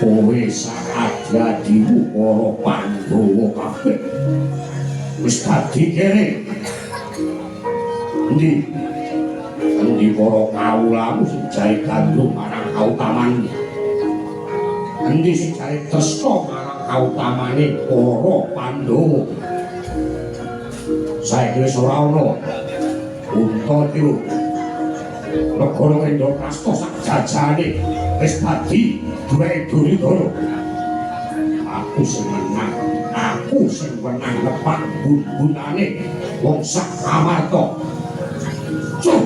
kowe saat dadimu para Pandhawa kabeh wis dadi kene endi para kawulamu sing jae gandrung marang kautamane endi sing jae tresna marang kautamane para Pandhawa saiki wis ora ana Untadewa negara Indraprastha sak jajane wis dadi duwe Duryudana. Aku sing menang lepak bun-bunane wong sak Amarta. Cuk.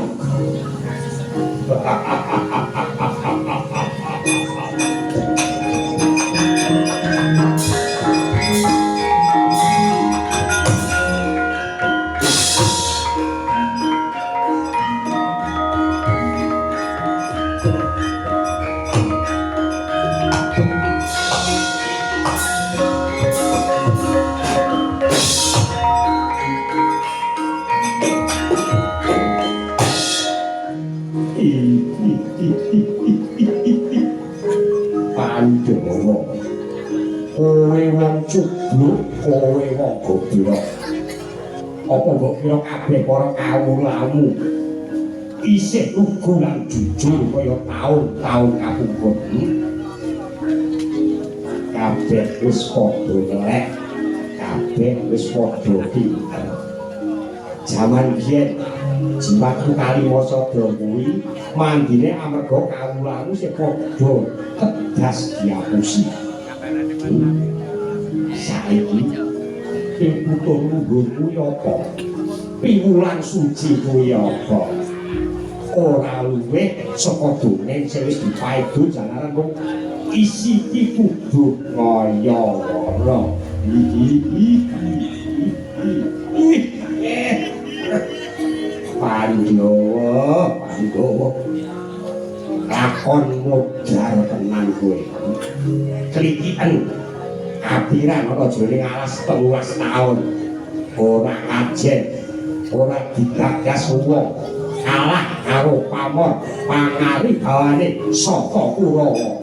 Pandhawa kowe wong cubluk kowe wong goblok apa mbok kira kabeh para kawulamu isih lugu lan jujur kaya taun-taun kapungkur kabeh wis padha elek kabeh wis padha pinter jaman biyen jimatku Kalimosada kuwi mandine amarga kawulamu sing padha tedas diapusi. Saiki pituturmu kuwi apa? Piwulan suci kuwi apa? Ora luwih saka dongeng sing wis dipaedo jalaran mung isi iki kudu ngaya-ngaya. Pandhawa lakon modar tenan kowe klitiken apiran ana jroning alas 13 taun ora kajen ora digagas wong kalah karo pamor pangaribawane saka Kurawa.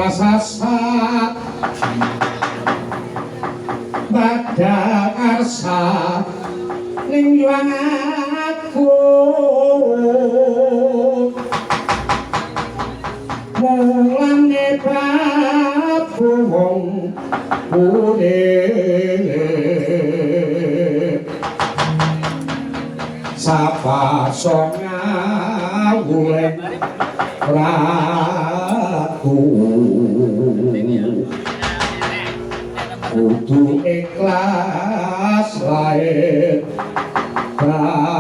prasasat badal arsa ning yuang aku mulane Prabu wong urip sapa songawulen Prabu kudu ikhlas lair batin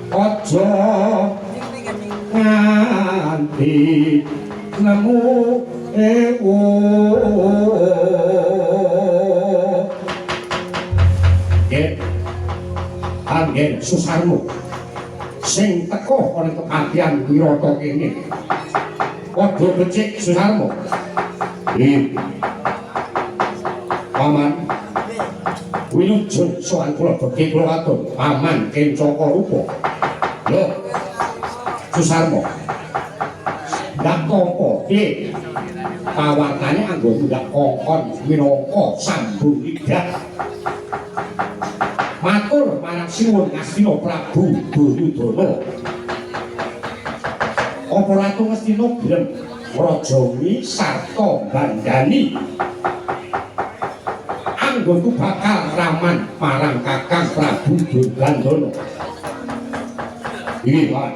ojo nganti nemu anggen susarmu sing teko oleh kematian Wirata kene padha becik susarmu paman wilujeng sowan kula bekti kula atur paman kencaka rupa lho susarmu ndak tampa piye pawatane anggo ndak kongkon minangka sambung lidah matur marang sinuwun Ngastina Prabu Duryudana apa Ratu Ngastina gelem ngrajawi sarta bandani anggonku bakal raman marang Kakang Prabu Duryudana iki Pak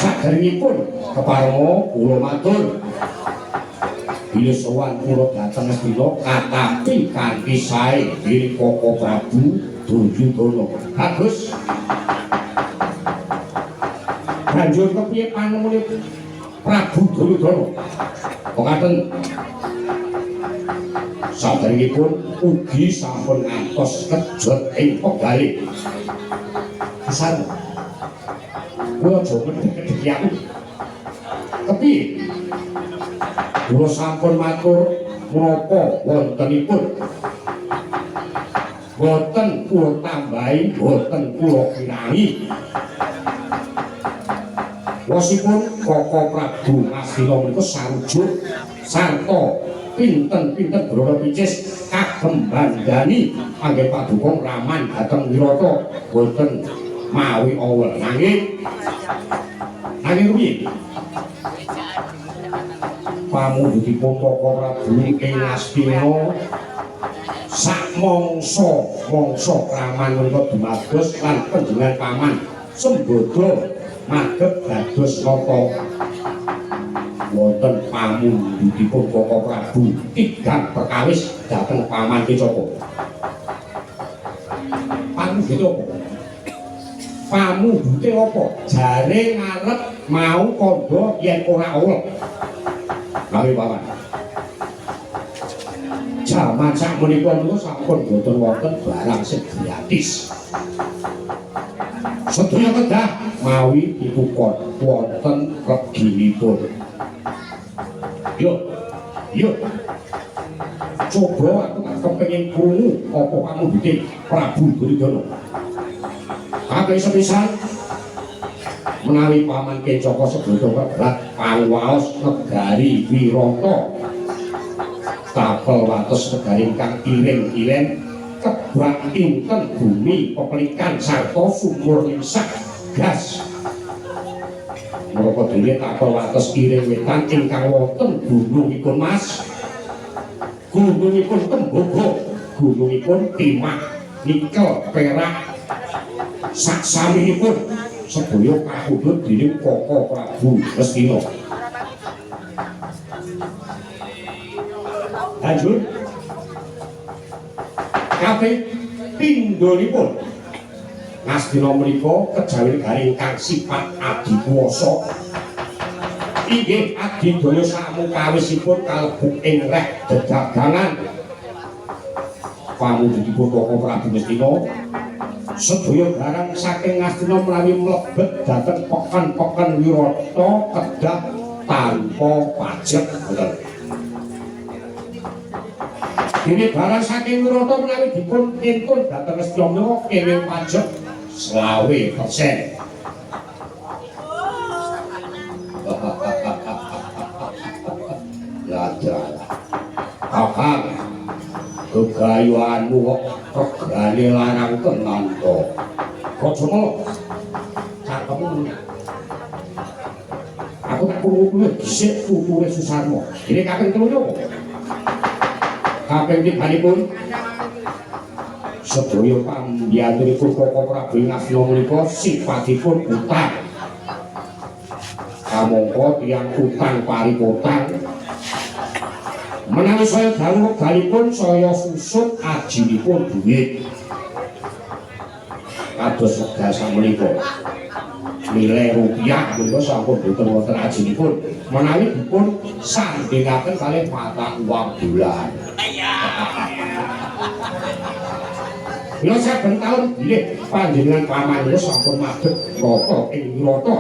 saderengipun kepareng kula matur bila sowan kula dhateng Ngastina katapi kanthi sae diri Koko Prabu Duryudana bagus banjur kepiye panemune Prabu Duryudana kok ngaten saderengipun ugi sampun ngantos kejot ing pegale pisan kula aja ngedhek-edheki aku kepiye kula sampun matur menapa wontenipun boten kula tambahi boten kula kirangi wasipun Koko Prabu Ngastina menika sarujuk sarta pinten-pinten brana picis kagem bandani kangge padukung raman dhateng Wirata boten mawi awel nanging piye pamundhutipun Koko Prabu ing Ngastina sakmangsa kraman menika dumados lan panjenengan paman sembada madhep dados nata wonten pamundhutipun Koko Prabu tigang perkawis dhateng paman Kicaka pamundhute apa pamundhute apa jare ngarep mau kandha yen ora awel Kami paman. Jaman sakmenika niku sampun boten wonten barang sing gratis. Sedaya kedah mawi dipukon wonten reginipun. Yuk. Coba aku tak kepengin krungu apa pamundhute Prabu Duryudana. Kakek sepisan menawi paman Kecaka sedaya keberat panguwaos negari Wirata tapel wates negari ingkang iring-iring kebak inten bumi pepelikan sarta sumur lingsah gas menapa dene tapel wates iring wetan ingkang wonten gunungipun Mas gunungipun Tembogo gunungipun Timah nikel perak saksaminipun sedaya kahudhut dening Koko Prabu Ngastina. Lanjut kabeh pindhonipun Ngastina menika kejawi negari ingkang sifat adikuwasa inggih adidaya samukawisipun kalebet ing reh dedagangan pamundhutipun Koko Prabu Ngastina sedaya barang saking Ngastina menawi mlebet dhateng peken-peken Wirata kedah tanpa pajak boten. Dene barang saking Wirata menawi dipun kintun dhateng Ngastina menika kenging pajak 20%. Kakang gegayuanmu kok regane larang tenan to. Aja ngono. Cakepmu. Aku tak kudu dhisik tuture Susarmo. Ini kaping 3 yo. Kaping 3-pun sedaya pambiyantunipun Koko Prabu Ngastina menika sipatipun utang. Kamangka tiyang utang paripotang menawi saya dawuh wekdalipun saya susut ajinipun duit kados wekdal samenika nilai rupiah menika sampun boten wonten ajinipun menawi dipun sandhingaken kalih mata uang bulan. Lha saben taun nggih panjenengan paman kula sampun madhep rata ing wirata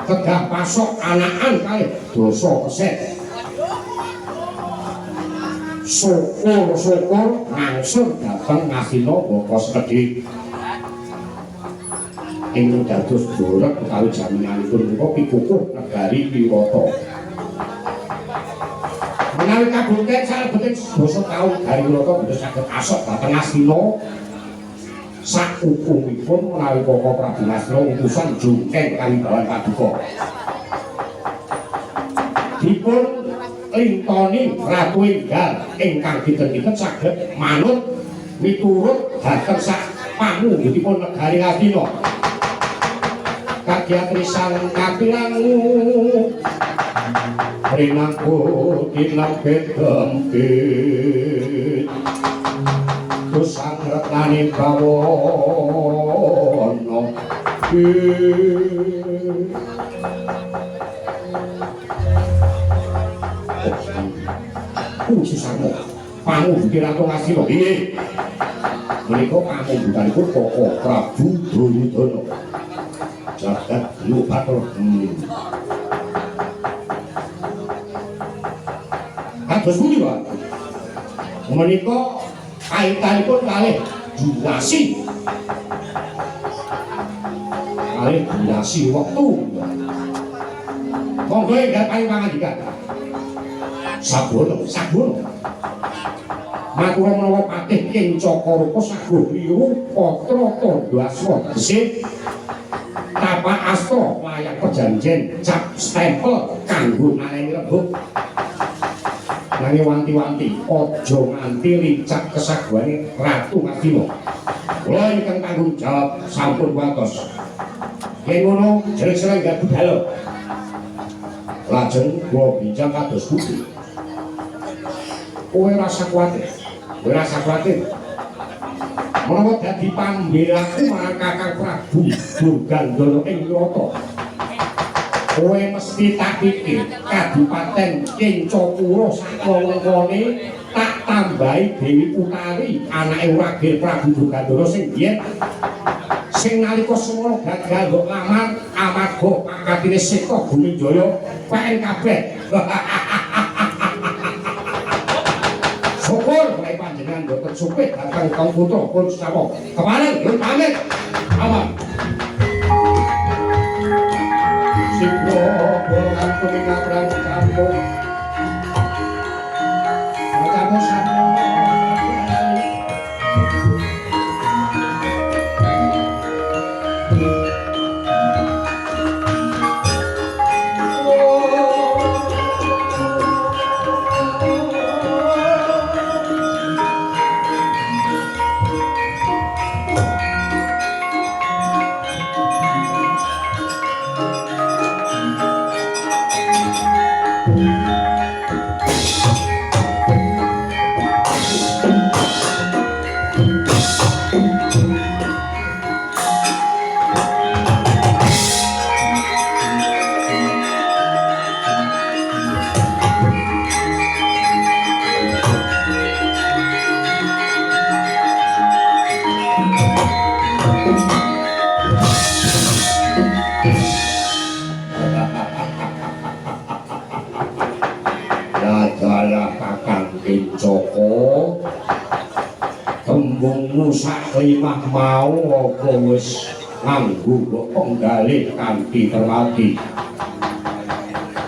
kedah pasok anakan kalih dosa keset. Syukur langsung dateng Ngastina Baka Sekedhik. Ing dados borek utawi jaminanipun menika pikukuh negari Wirata. Menawi kabukten salebeting sedasa taun negari Wirata boten saged asok dhateng Ngastina. Sakukumipun menawi Koko Prabu Ngastina utusan jungkeng kawibawan paduka. Dipun lintoni Ratu Enggal ingkang dinten-dinten saged manut miturut dhateng sak pamungguhipun negari Ngastina. Kadyatri sang kapilangu rinangku tinambet gempit tusang retnani bawono Susarmo pamungguh Ratu Ngastina nggih menika pamungguhanipun Koko Prabu Duryudana jagat lupatul. Kados pundi, Pak? Menika kaitanipun kalih dinasti. Kalih dinasti wektu. Monggo enggal pangandikan. Sabono. Matur menawa patih King Cakarupa saguh liru patra Tandaswa Gesih tapak asta layak perjanjian cap stempel kanggo naleni rebut. Nanging wanti-wanti aja nganti licak kesaguhane Ratu Ngastina. Kula ingkang tanggung jawab sampun watos. Yen ngono jeneng-jeneng gak budal. Lajeng kula bincang kados pundi. Kowe rasa kuwatir. Menawa dadi pambelaku marang Kakang Prabu Durgandana ing Wirata. Kowe mesti tak pikir Kadipaten Kincapura sakwewengkone tak tambahi Dewi Utari anake Wragil Prabu Durgandana sing biyen sing nalika semono gagal kok lamar amarga pangkatine Seta Gumijaya pengen kabeh. Syukur menawi panjenengan boten supit dhateng Kang Putra pun sawah. Kemarin yo pamit. Aman. Sipro bolan kuning abrang campur. Campur satu. Joko tembungmu sak limah mau apa wis nganggo penggalih kanthi termati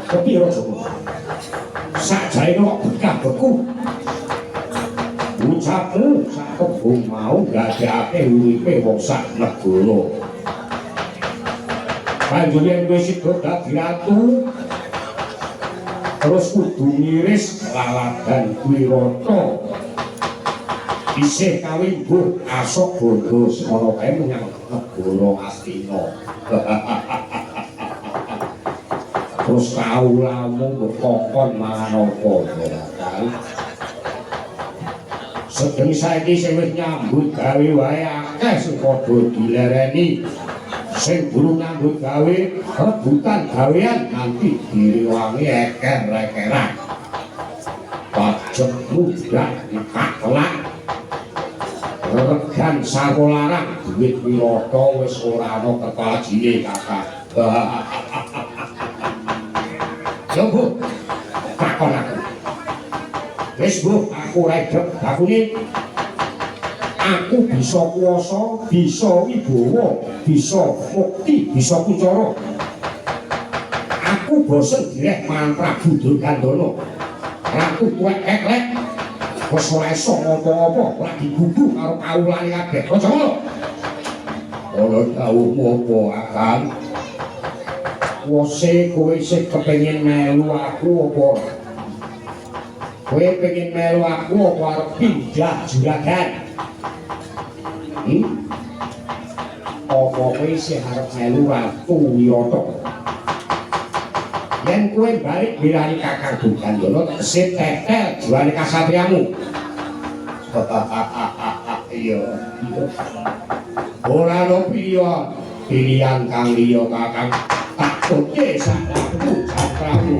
kepira Joko sajane kok bekah beku ucapmu sak kebun mau dadekake uripe wong sak negara banjur yen wis sida dadi ratu terus kudu ngiris laladan Wirata isih kawin mbuh asok bondo semono kae menyang negara Astina terus kaulamu bekokon mangan apa kan sedeng saiki sing wis nyambut gawe wae akeh sing padha dilereni sing durung nyambut gawe rebutan gawean nanti direwangi eker-ekeran pajak mudah dikatelak regan sakolarang duit Wirata wis ora ana ketajine kakak yo Bu takon aku wis Bu aku redep bakune aku bisa kuwasa bisa wibawa bisa mukti bisa kucara aku bosen direk marang Prabu Durgandana ratu tuwek eklek wis ora iso ngapa-ngapa lagi gugu karo kawulane kabeh aja ngono ana dawuhmu apa Akang wose kowe sik kepengin melu aku apa kowe pengen melu aku apa arep pindah juragan apa kowe sik arep melu Ratu Wirata yen kowe balik bilani Kakang Durgandana tesih tetel juane kasatriyamu iya ora ono pilihan kang liya Kakang takutke sak aku catramu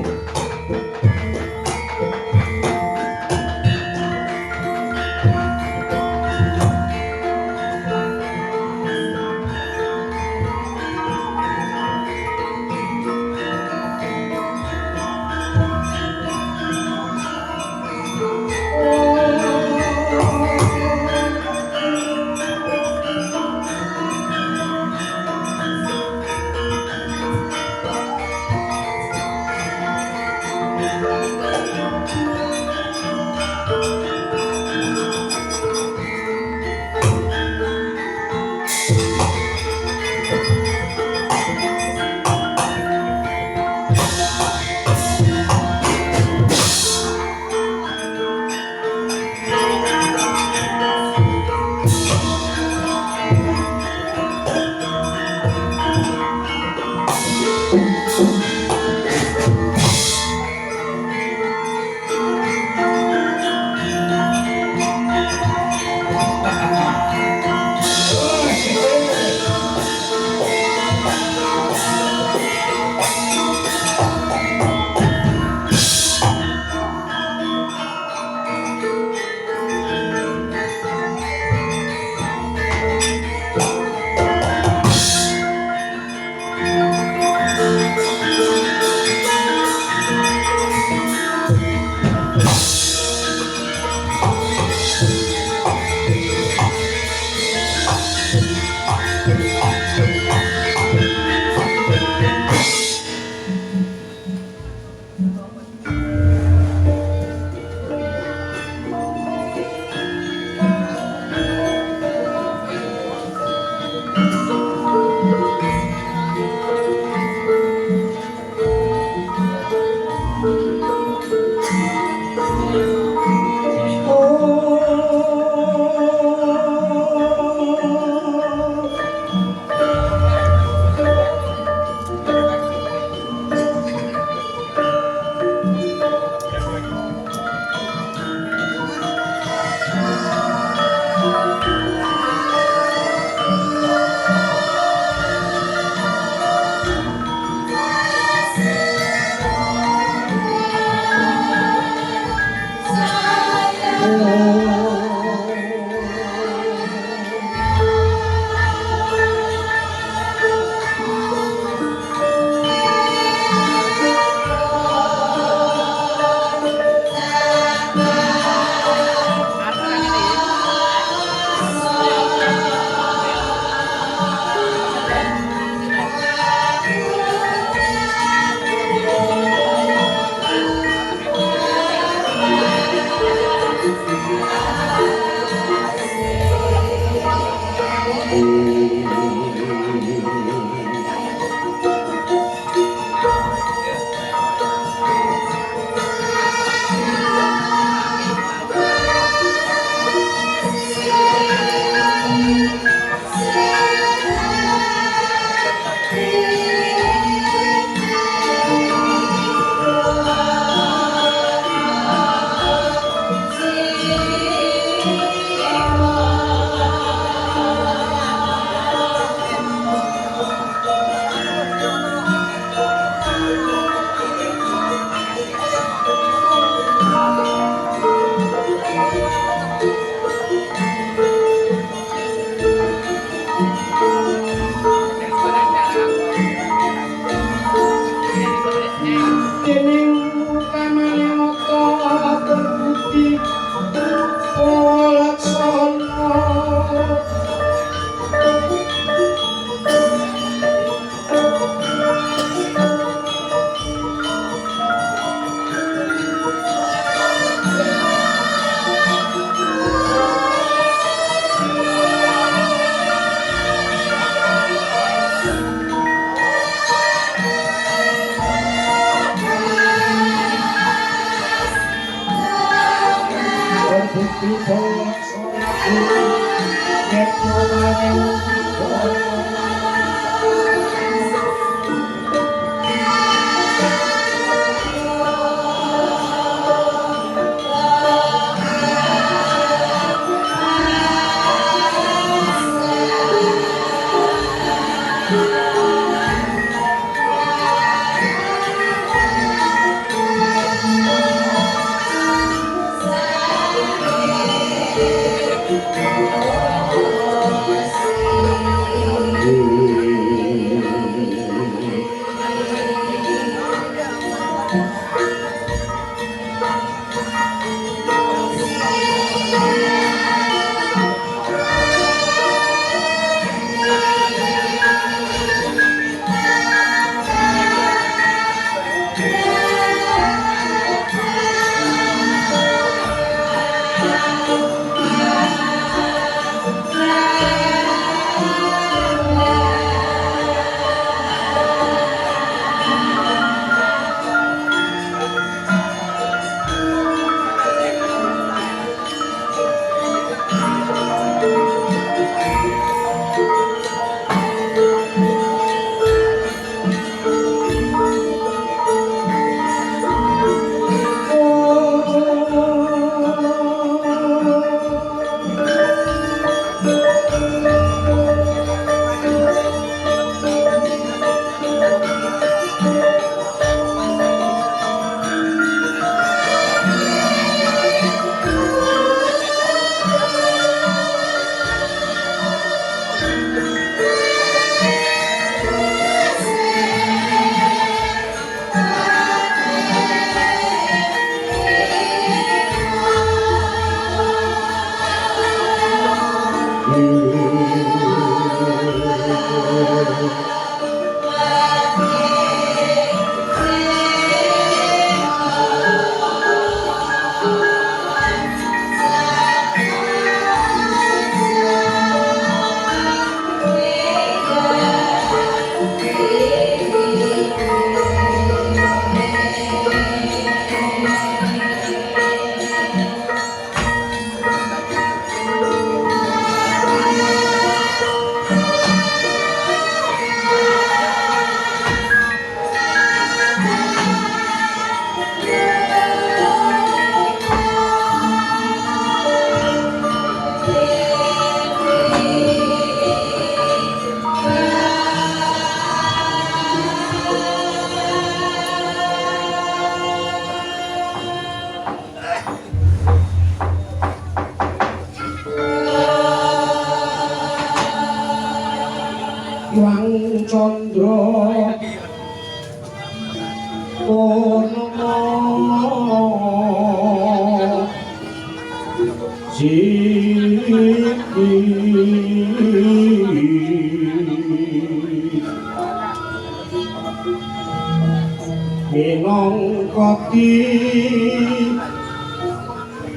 minangka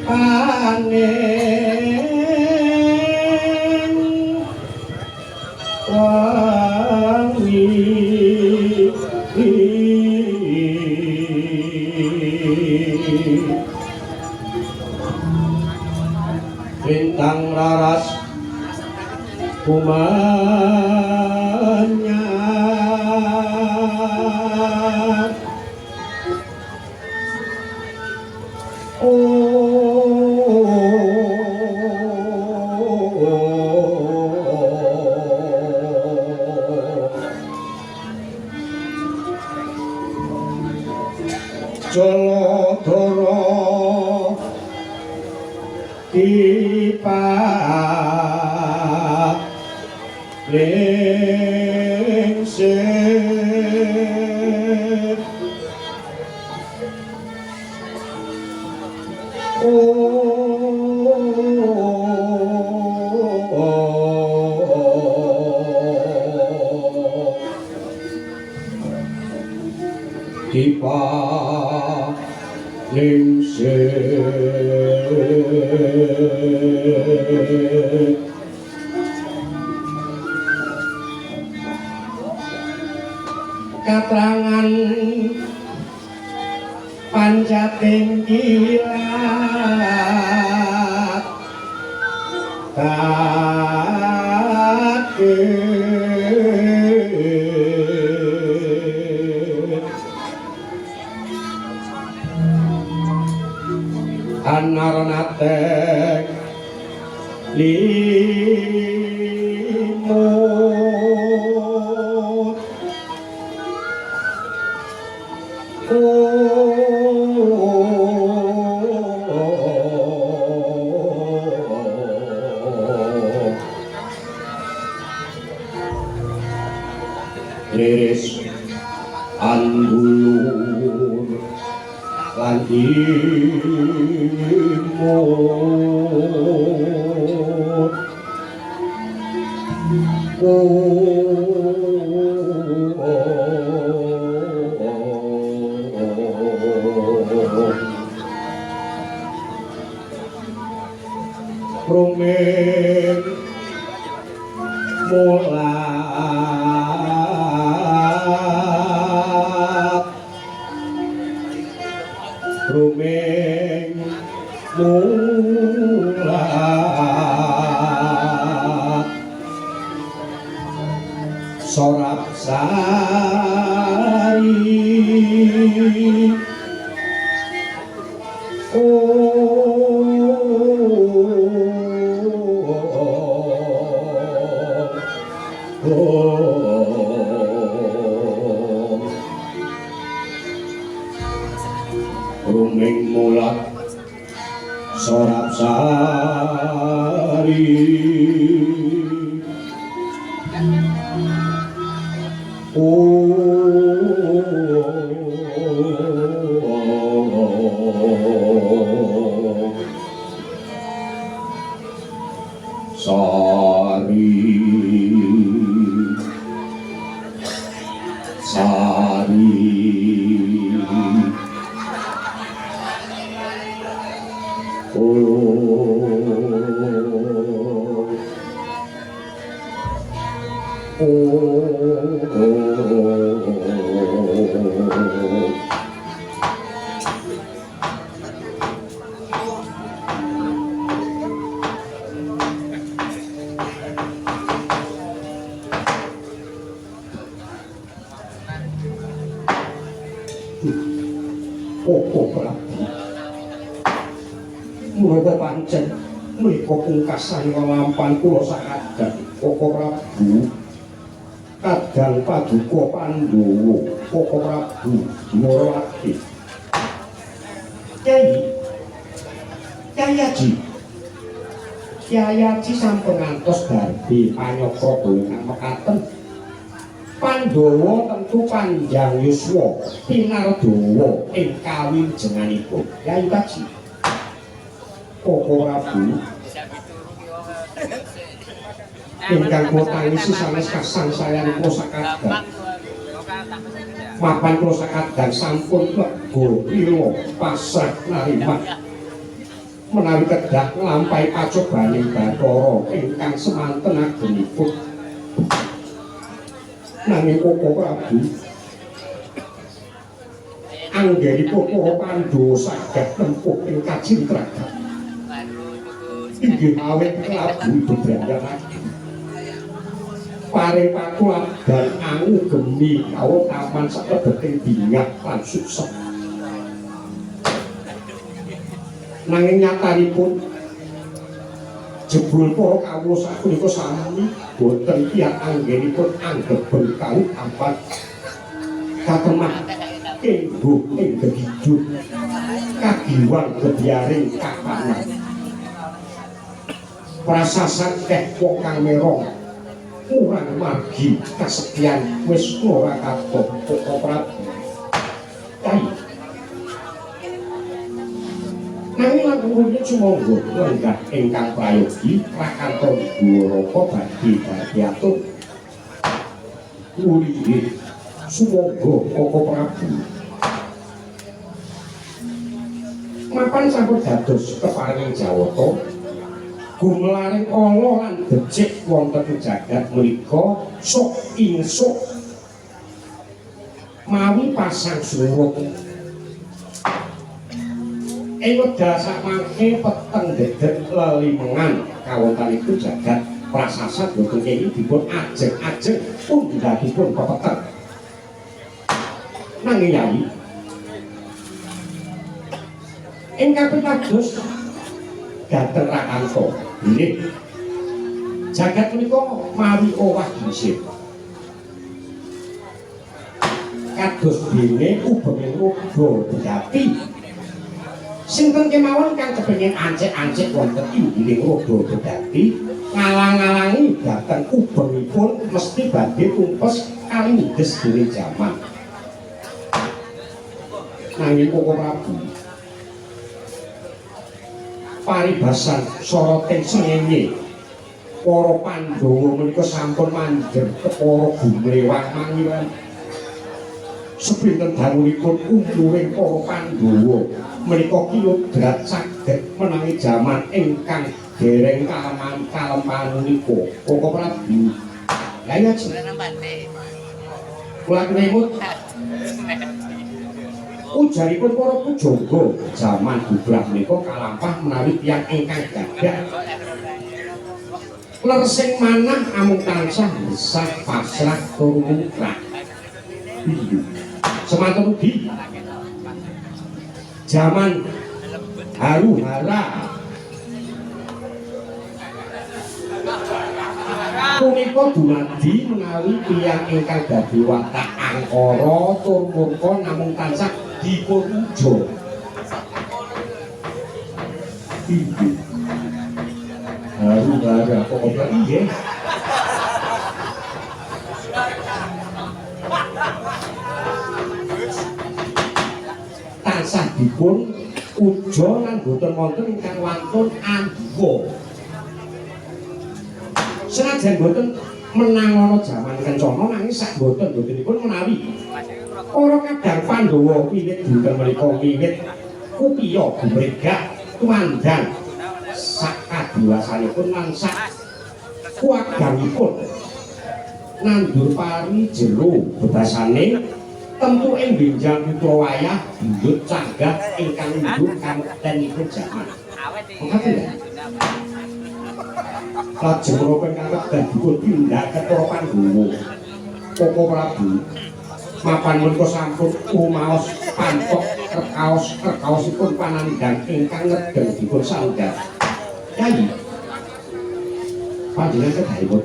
panen wangi bintang laras kumanyar Jaladara diparingsit diparingsit katrangan pancating kilat anarnatek limut liris andulur lan imut rumen mulat rumeng mulat sorap sari rumeng mulat sorap sari Mula pancen menika pungkasan lampahan kula sakadang Koko Prabu kadang paduka Pandhawa Koko Prabu Dwarawati Kyai Aji sampun ngantos darbi panyokro ingkang mekaten Pandhawa tentu panjang yuswa pinardawa ing kawinjenganipun Kyai Aji Koko Prabu ingkang kula tangisi sanes kasangsayan kula sakadang mapan kula sakadang sampun lega ila pasrah nariman menawi kedah nglampahi pacobaning Bathara ingkang semanten agenipun nanging Koko Prabu anggenipun para Pandhawa saged tempuh ing kacintragan inggih awit Prabu bebrayanaken paring pakulaban anggemi kawutaman sakebeting bingah lan sukses nanging nyatanipun jebul para kawula sapunika sami boten tiyang anggenipun anggeben kawutaman katemah kenggo ing gegijut kagiwang gebyaring kapanan prasasat keh wong kang merong kurang margi kasekian wis ora katon Koko Prabu kai nanging langkung sumangga lenggah ingkang prayogi Rakanto Dwaraka badhe diatur nuli sumangga Koko Prabu mapan sampun dados keparing jawata gumelaring ala lan becik wonten jagat menika sok insuk mawi pasang surut ing wekdal samangke peteng dedek lelimengan kawontenipun jagat prasasat boten kenging dipun ajeng-ajeng pundhakipun pepeteng nanging yayi ingkang pitados dhateng Rakanto nggih jagat menika mawi owah gisih kados dene ubenging roda bedhati sinten kemawon kang kepengin ancik-ancik wonten inggih roda bedhati ngalang-alangi dhateng ubengipun mesti badhe tumpes kalindes dening jaman nanging Koko Prabu paribasan soroting srengenge para Pandhawa menika sampun manjer kepara gumrewang mangiran sepinten dangunipun umuring para Pandhawa menika kilodrat saged menangi jaman ingkang dereng kaleman menika Koko Prabu lha iya kula kremut ujaripun para pujangga jaman bubrah menika kalampah menawi tiyang ingkang gagah lersing manah amung tansah besar pasrah tur mukrah semanten ugi jaman haru-hara punika dumadi menawi tiyang ingkang dadi watak angkara tur murka namung tansah dipun uja inggih haru-hara kok inggih tansah dipun uja lan boten wonten ingkang wantun andika senajan boten menang ana jaman kencana nanging sak boten-botenipun menawi para kadang Pandhawa wiwit dinten menika wiwit kupiya gumregak tumandang sak kadiwasanipun lan sak kuwagangipun nandur pari jero bebasane temtu ing benjang putra wayah bundut canggah ingkang nduk kamektenipun jaman monggo lajeng menapa ingkang kedah dipun pindah ke para Pandhawa Koko Prabu mapan menika sampun umaos pantok rekaosipun panandhang ingkang ngedeng dipun sanggar Kyai panjenengan kedahipun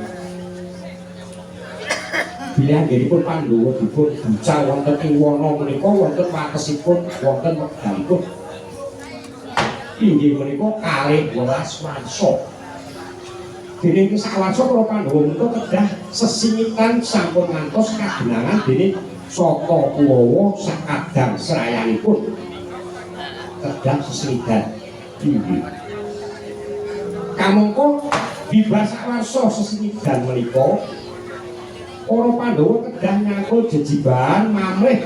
bilih anggenipun Pandhawa dipun bucal wonten ing wana menika wonten watesipun wonten wekdalipun inggih menika kalih welas warsa dening sawarsa para Pandhawa menika kedah sesingitan sampun ngantos kagenangan dening Sata Kuwawa sakadang serayanipun kedah sesingitan inggih kamangka bibas sawarsa sesingitan menika para Pandhawa kedah nyangkul jejibahan mamrih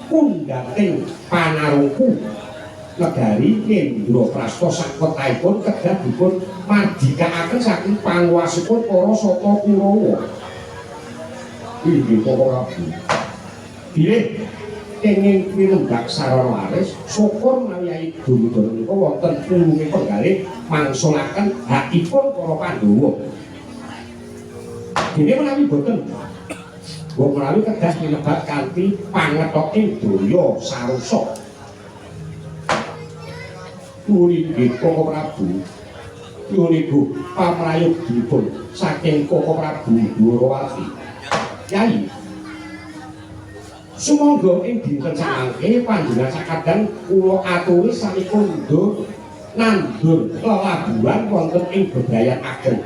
pundhating panarungku negari Indraprastha sakothaipun kedah dipun mardikakaken saking panguwasipun para Sata Kurawa. Inggih para Prabu. Bilih kenging pinembak sarana laris syukur menawi Yai Duryudana menika wonten pulunge penggalih mangsulaken hakipun para Pandhawa. Dene menawi boten wong menawi kedah pinebat kanthi pangetoking Durya Sarusa. Nggih para Prabu. Yuniku pamrayogipun saking Koko Prabu Dwarawati. Yai sumangga ing dinten samangke panjenengan sakadang kula aturi sampundha nandur lelabuhan wonten ing bebrayan ageng.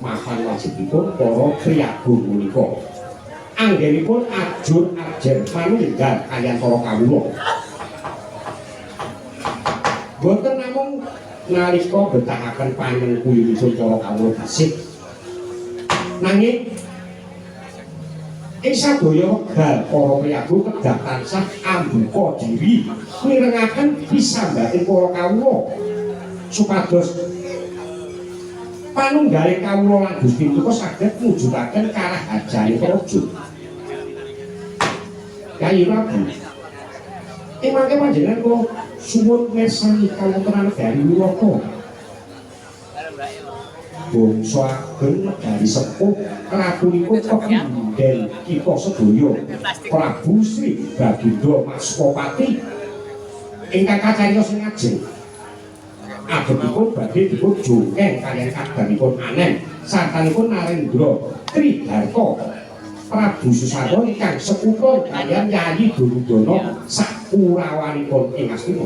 Mapan wajibipun para priyagung punika. Anggenipun ajur ajen manunggal kaliyan para kawula. Boten namung nalika betahaken panengkulipun para kawula tasih. Nanging ing sadaya wekdal para priyagung kedah tansah ambuka diri mirengaken pisambating para kawula supados panunggaling kawula lan Gusti menika saged mujudaken karahajaning praja. Yai Prabu, ing mangke panjenengan kula suwun mirsani kawontenan negari Wirata. Bangsa ageng negari sepuh ratunipun pepinden kita sedaya Prabu Sri Baginda Maskapati ingkang kacariyos ing ajeng. Agengipun badhe dipun jongkeng kaliyan kadangipun Anen sartanipun Narendra Triharta Prabu Susarwa ingkang seputun kaliyan Yai Duryudana sakurawanipun ing Astina.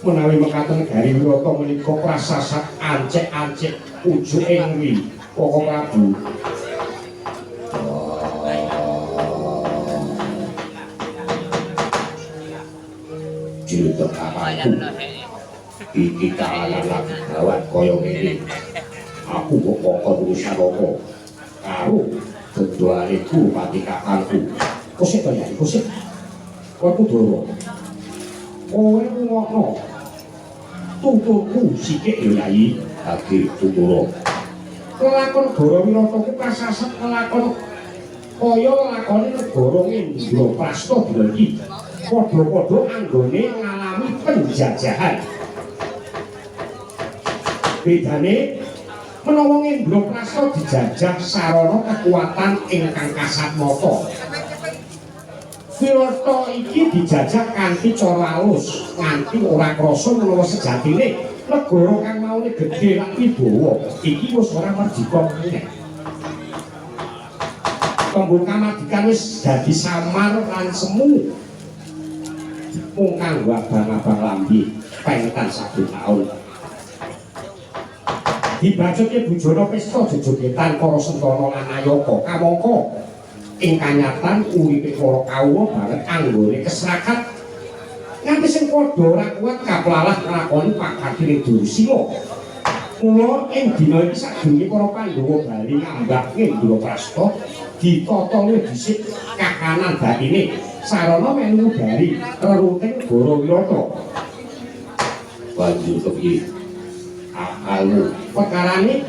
Menawi mekaten negari Wirata menika prasasat ancek-ancek ujug ing ri Koko Prabu. Ciluk kapaku iki kahanan lagi gawat kaya ngene. Aku kok kok urusan apa karo kedhuareku pati kakangku. Kosek to Yai, kosek. Kowe Doro. Kowe ngono. Tuturku sithik yo Yai, agi tutur. Kelakon Negara Wirata ku prasasat kelakon kaya lakone negara Indraprastha dina iki. Padha-padha anggone ngalami penjajahan. Bedane menawa Indraprastha dijajah sarana kekuatan ingkang kasatmata. Wirata iki dijajah kanthi cara alus, nganti ora krasa menawa sejatine negara kang maune gedhe lan wibawa iki wis ora mardika meneh. Tembung kamardikan wis dadi samar lan semu. Mung kanggo abang-abang lambi pengetan 1 taun. Dibacutke bujana pesta jejogetan para sentana lan ayaka kamangka ing kanyatan uripe para kawula bareng anggone keserakat nganti sing padha ora kuat kaplalah nglakoni pakadine Dursila. Mula ing dina iki sadurunge para Pandhawa bali ngambak Indraprastha ditata luwih dhisik kakanan batine sarana melu dari rerunting Negara Wirata. Banjur kepiye? Akalmu perkarane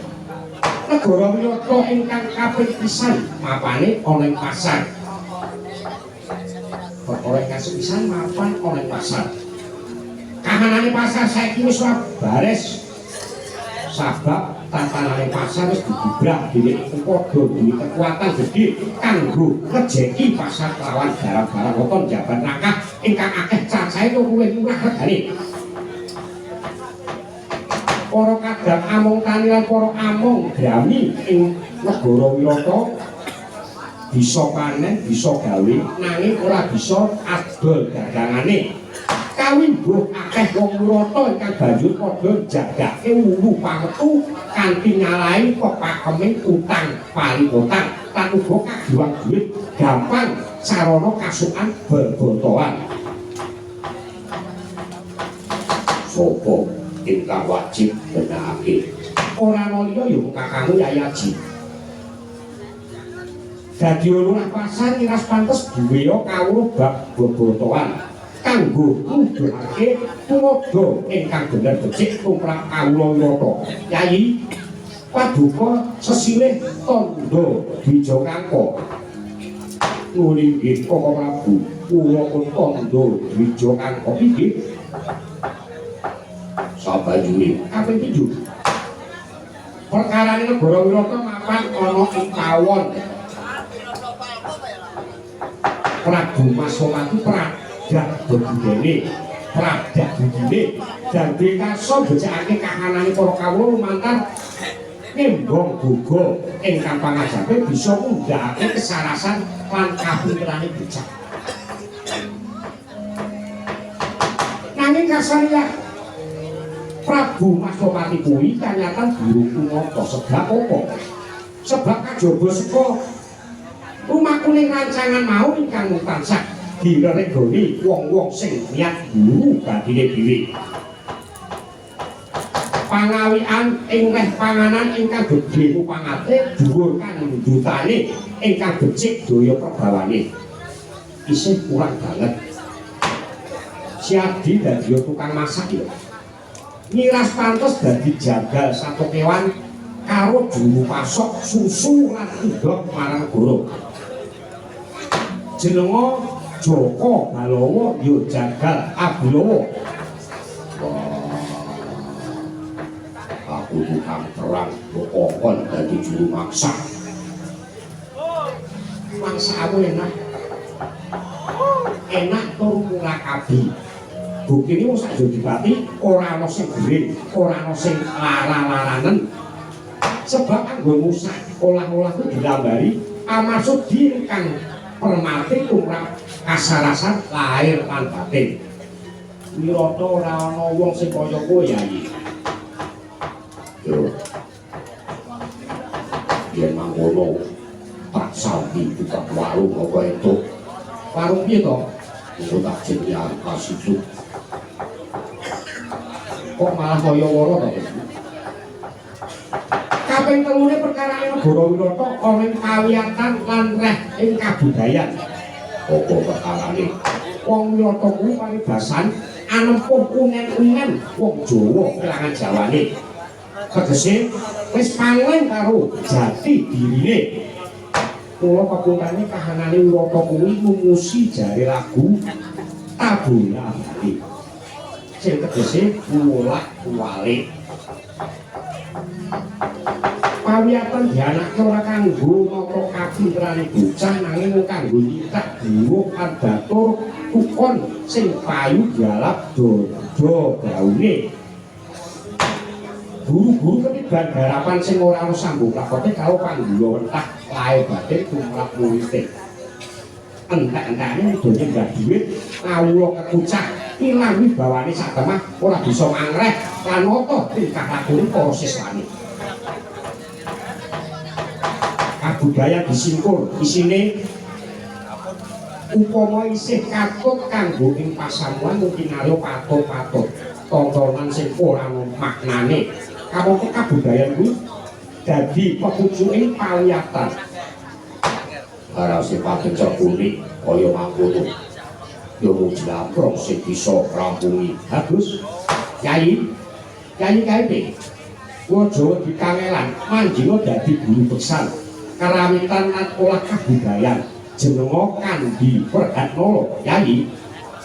Negara Wirata ingkang kaping pisan mapane ana ing pasar. Perkara ingkang sepisan mapan ana ing pasar. Kahanane pasar saiki wis ora bares. Sabab tatanane pasar wis digubrak dhewe padha duwe kekuatan gedhe kanggo ngejeki pasar lawan barang-barang weton jaban rakah ingkang akeh cacahe luwih murah regane. Para kadang among tani lan para among grami ing Negara Wirata bisa panen, bisa gawe nanging ora bisa adol dagangane. Kawimbuh akeh wong Wirata ingkang banjur padha jagake wulu pametu kanthi nyalahi pepakeming utang palipotang lan uga kagiwang dhuwit gampang sarana kasukan bebotohan. Sopo ingkang wajib benakake ora ana liya ya kakangmu Yai Aji. dadi lurah pasar ngiras pantes duwe kawruh bab bobotohan kanggo nuduhake tulodo ingkang bener becik tumrap kawula Wirata. Yayi paduka sesilih tondo bija kangka nulinggih Koko Prabu kula pun tondo bija kangka inggih sabanjure kaping 7 perkarane negara Wirata mapan ana ing pawon Prabu Maswati pradak begine pradak begine dan dikaso becakake kahanane para kawula lumantar nembong boga ingkang pangajape bisa ngundhakake kesarasan lan kapinterane becak. Nanging kasarya Prabu Maswati kuwi kanyatan durung tumata sebab apa? Sebab kajaba saka rumakuning rancangan mau ingkang tansah direregoni wong-wong sing niat guru badine dhewe. Pangawian ing reh panganan ingkang gedhe upangate dhuwur kandhutane ingkang becik daya perbawane isih kurang banget. Siadi dadi tukang masak ya ngiras pantes dadi jagal satu kewan karo juru pasok susu lan udhok marang guru jenenga Joko Balowo yo jagal Abilowo. Aku tukang terang kokon dadi juru maksa. Mangsa aku enak tur murakabi. Buktine wis sak Jodipati ora ana sing gering, ora ana sing lara-laranen. Sebab anggo musak olah-olah ku dilambari amaksud dirkang permati tumrap kasarasan lahir lan batin. Wirata ora ana wong sing kaya kowe Yayi. Yo. Yen mangkono tak sambi buka warung apa itu. Warung piye to? Iku tak jenengan kasitu. Kok malah kaya wara to? Kaping telune perkarane negara Wirata ana ing kawiyatan lan reh ing kabudayan. Apa perkarane? Wong Wirata kuwi paribasan anempuh unen-unen wong Jawa kelangan Jawane. Tegese wis pangen karo jati dirine. Kula pepungkane kahanane Wirata kuwi mumusi jare lagu Tabola Bali. Sing tegese wolak-walik. Pawiyatan dianake ora kanggo nata kapinterane bocah nanging kanggo nyithak buruh adatur ukon sing payu galap dodo gaune. Guru-guru ketiban garapan sing ora ana sambung lakote karo panggula wentah lae batin tumrap murid. Entek-entekane donya mbah dhuwit kawula kekucak ilang wibawane sak temah ora bisa mangreh lan nata tingkah lakune para siswane. Budaya disingkur isine upama isih katut kanggo ing pasamuan mungkin ayo patut-patut tontonan sing ora ana maknane kamangka kabudayan kuwi dadi pepucuking pawiyatan ora sifat cekulik kaya mangkono yo mung jlaprok sing bisa rampungi bagus Yayi kae wong Jawa dikangelan manjina dadi guru beksan karawitan lan olah kabudayan jenenga Kandi Perhatnala Yayi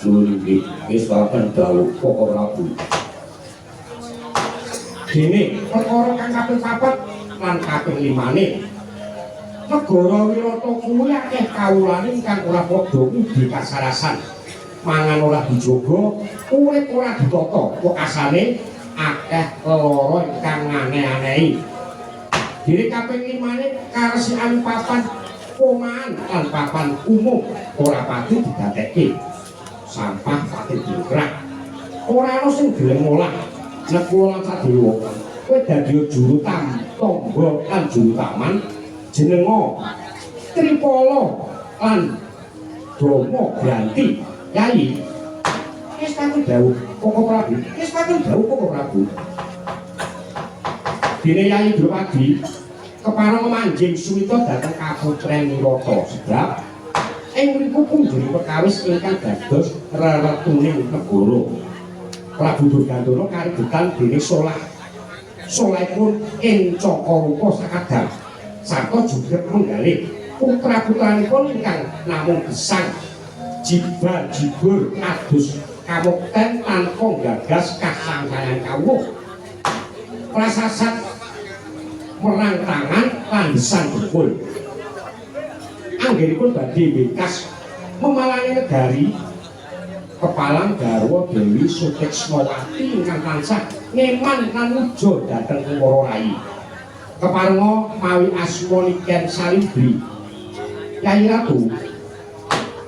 nggih wis bapen dawuh Koko Prabu dene perkara kang kaping 4 lan kaping 5 negara Wirata kuwi akeh kawulane ingkang ora padha di kasarasan mangan ora dijogo urip ora ditata kok asane akeh leloro ingkang aneh-anehi. Diri kaping 5 karesikan papan pomaan lan papan umum ora pati didadekke. Sampah pati dingkrak. Ora ana sing gelem ngolah. Nek kula lan sadewa kowe dadi juru tangga lan juru taman jenenga Tripala lan Dama Granti Yayi. Wis kakung dawuh Koko Prabu. Wis kakung dawuh Koko Prabu. Dene Yayi Drupadi kepareng manjing suwita dhateng kaputren Nirata sebab ing mriku punjering perkawis ingkang dados reretuning negara. Prabu Durgandana karigetan déning solahipun ing Cakarupa sakadang sarta juga menggalih putra-putranipun ingkang namung gesang jibur adus kamukten tanpa gagas kasangsayan kawuh prasasat merang tangan landesan bekul anggenipun badhe wingkas memalangi negari kepalang garwa Dewi Suteksnawati ingkang tansah ngeman lan muja dhateng para rai keparenga mawi asma Niken Salibri Kyai Ratu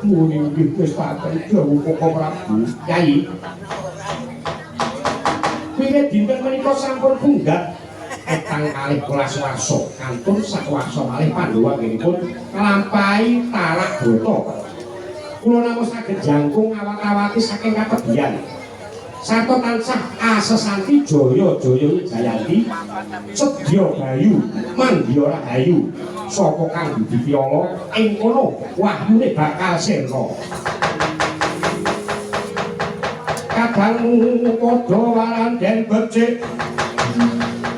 muni inggih wis paten dawuh Koko Prabu Kyai wiwit dinten menika sampun bunggat etang kalih welas warsa kantun sakwarsa malih Pandhawa anggenipun nglampahi tarak brata kula namung saged jangkung awak-awati saking katebian sarta tansah asesanti jaya-jaya wijayanti sedya bayu mandya rahayu sapa kang dipiyala ing kono wahyune bakal sirna kadangmu padha waranden becik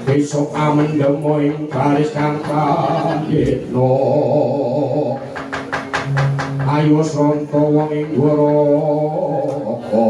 besok amendemo ing baris kang kandhetna ayo sronto wong ing Dwaraka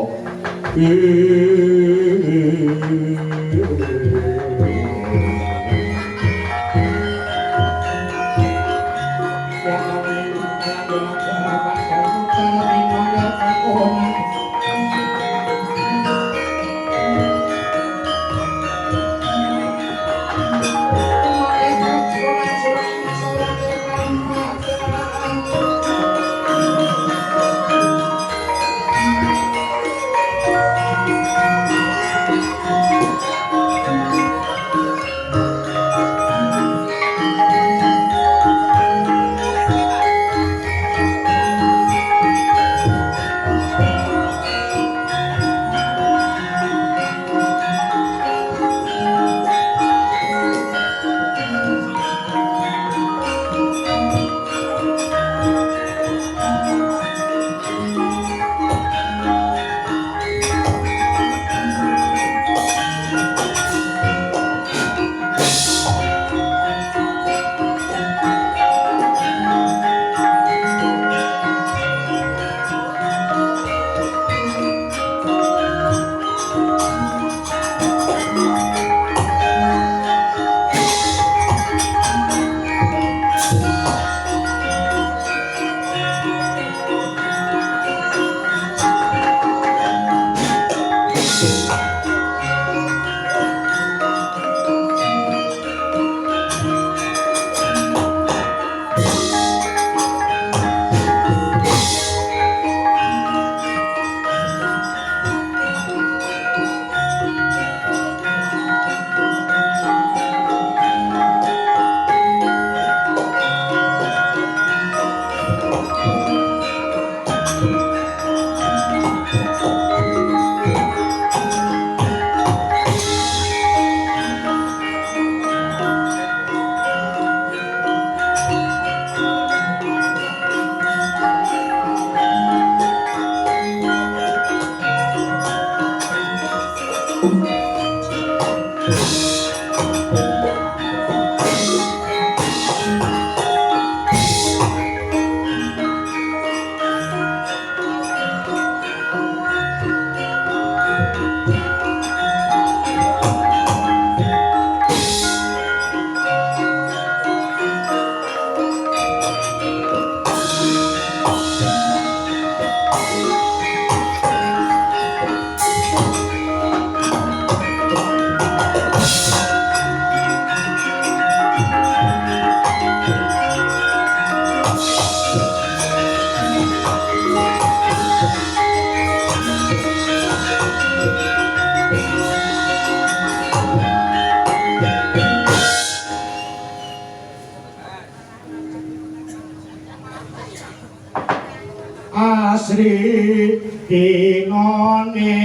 Asri dinone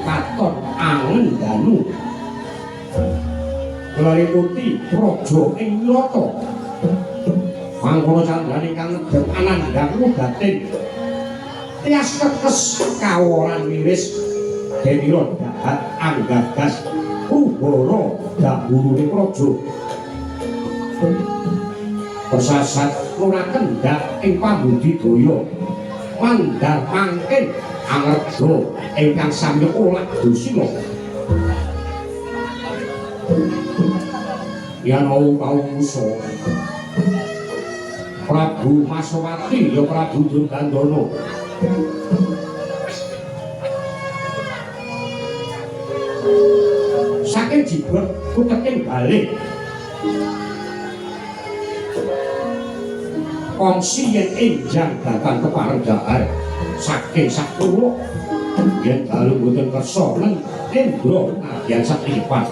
katon angen danu ngeliputi praja ing nyata mangkono candraning kang nedhep anandang lugating tias kekes kaworan wiris denira dahat anggagas ubara dahurune praja persasat ora kendhak ing pambudidaya mandhar mangkin angerga ingkang sami olah dosina yen pauso Prabu Maswati ya Prabu Durgandana saking jibet kuteking balik kongsi yen enjang datang keparendahan saking sakula yen dalu boten kersa Endra nadyan satripat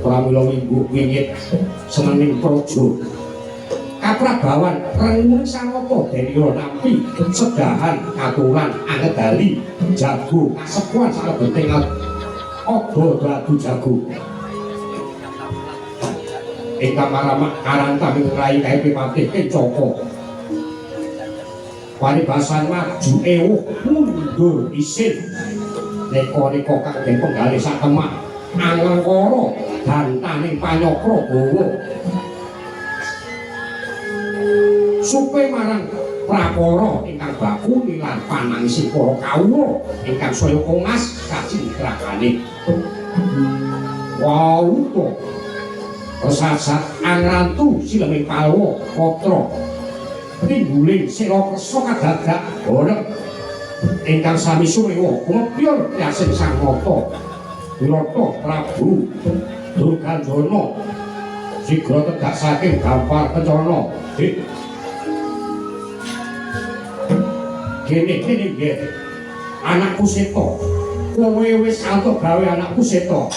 pramila minggu wingit semening praja kapragawan rengung sanapa denira nampi sedahan aturan angedali jago kasepuan salebeting ada dadu jago ingkang maramak karantaming rai kae patih Kencaka paribasan maju ewuh mundur isin neka-neka kangge penggalih sakemah angkara dantaning panyakra gawa supe marang prapara ingkang baku lan panangising para kawula ingkang saya kongas kacindragane wau persasat angrantu sileming palwa patra tingguling sira kersa kadadak bareng ingkang sami sumewa ngepyur yasing sang mata Wirata Prabu Durgandana sigra tegak saking gampar kencana kene nggih anakku Seta kowe wis antuk gawe anakku Seta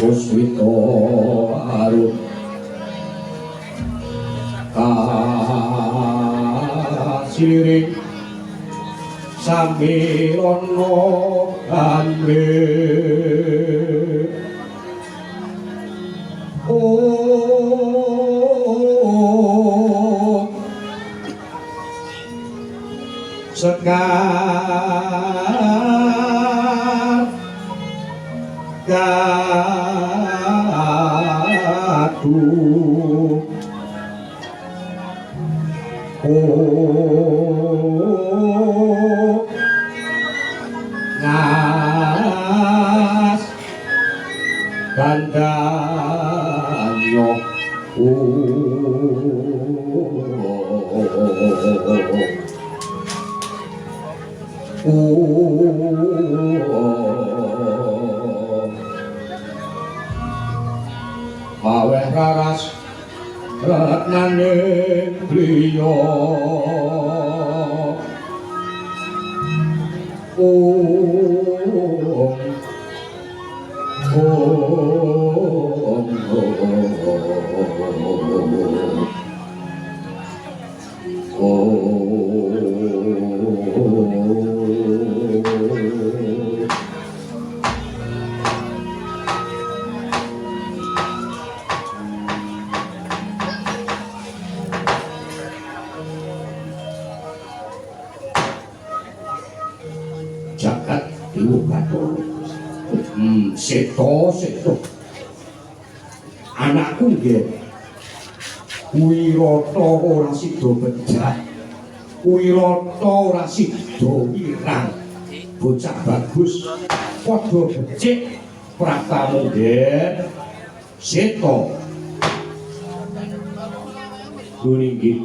Puswito Arun Kasiring Sambilono Gambe Sekar Gadu Ngas Gandanyo Aweh raras Ratnane Bliyo Jagat Dewa Bathara. Seto anakku nggih Wirata ora sida bejat, Wirata ora sida wirang, bocah bagus padha becik pratamu nggih Seto nggih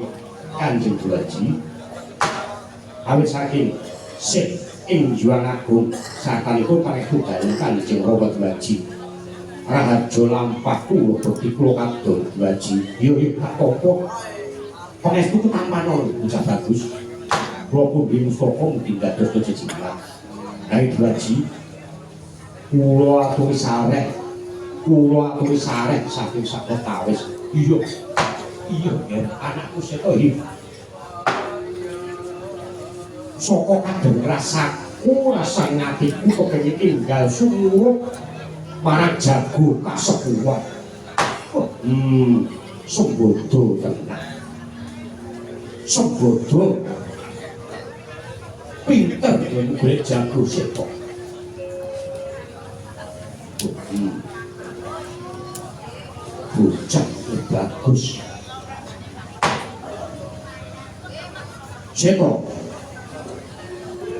Kanjeng Dulaji awit saking sik ing Juang Agung sakanipun parestu dalem Kanjeng Rama Dulaji Raharja lampah kula bekti kula kadol Dulaji yo tak apa pangestu ketampanan bocah bagus kula pun mustaka mugi dados jejingan Kyai Dulaji kula aturi sareh saking saketawis iya anakku Seto iki saka kadang rasaku rasa ngatiku kepengin tinggal sumurup marang jago kasepuhan sembodo tenan sembodo pinter yen golek jago Seto bocah bagus Seto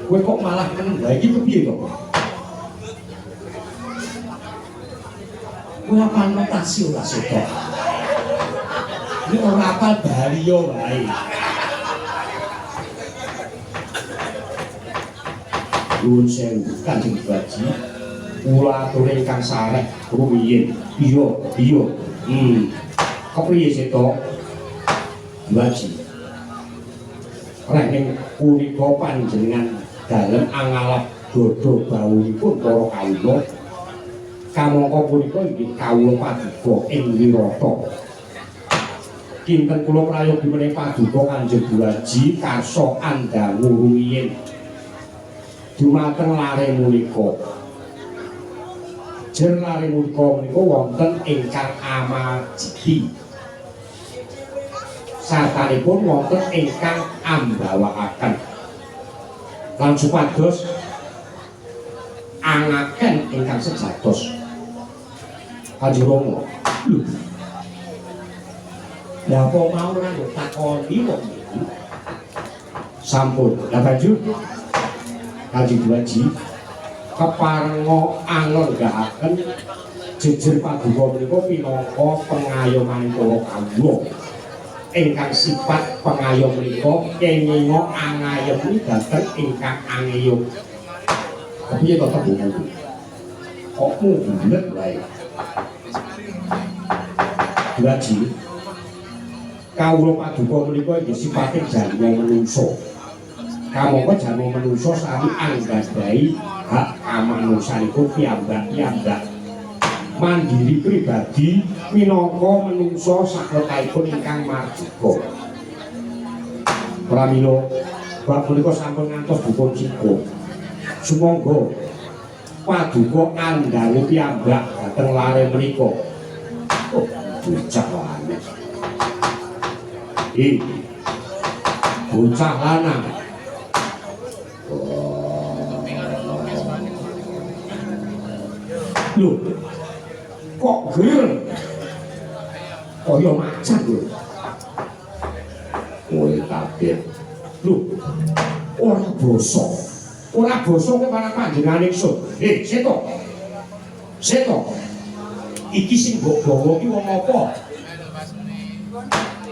kowe kok malah keneng lha iki kepiye to? Kowe apal notasi ora Seto? Ini ora apal baliyo wae. Nuwun sewu Kanjeng Dulaji. Kula atur ingkang sareh rumiyin. Iya. Kepriye Seto? Dulaji. Rek ning punika panjenengan dalem angalap dodo bawuhipun para kawula kamangka punika inggih kawula paduka ing Wirata kinten kula prayogi menika paduka Kanjeng Dulaji karsa andangu rumiyin dumateng lare punika jer lare punika wonten ingkang amajidi sartanipun wonten ingkang ambawakaken lan supados angaken ingkang sejatos Kanjeng Rama. Lha apa mau nang takoni wong iki sampun lha banjur Kanjeng Dulaji keparenga angenggahaken jejer paduka menika minangka pengayoman para kawula ingkang sifat pengayom menika kenging angayem dhateng ingkang angayom. Kepiye to tembung kok bulet wae. Dulaji kawula paduka menika inggih sifate janma manungsa. Kamangka janma manungsa sami anggadhahi hak amanungsanipun piyambak-piyambak. mandiri pribadi minangka menungsa saklokaipun ingkang marjika. Pramila bab menika sampun ngantos dipun singgung. Sumangga paduka andhawu piyambak dhateng lare menika. Oh, bocah lanang. Bocah lanang. Lho, kok gel? Kaya macan lho. Kowe kaget. Lho, ora basa. Ora basa kok marang panjenengan ingsun. Seto. Seto. Iki sing mbok gawa iki wong apa?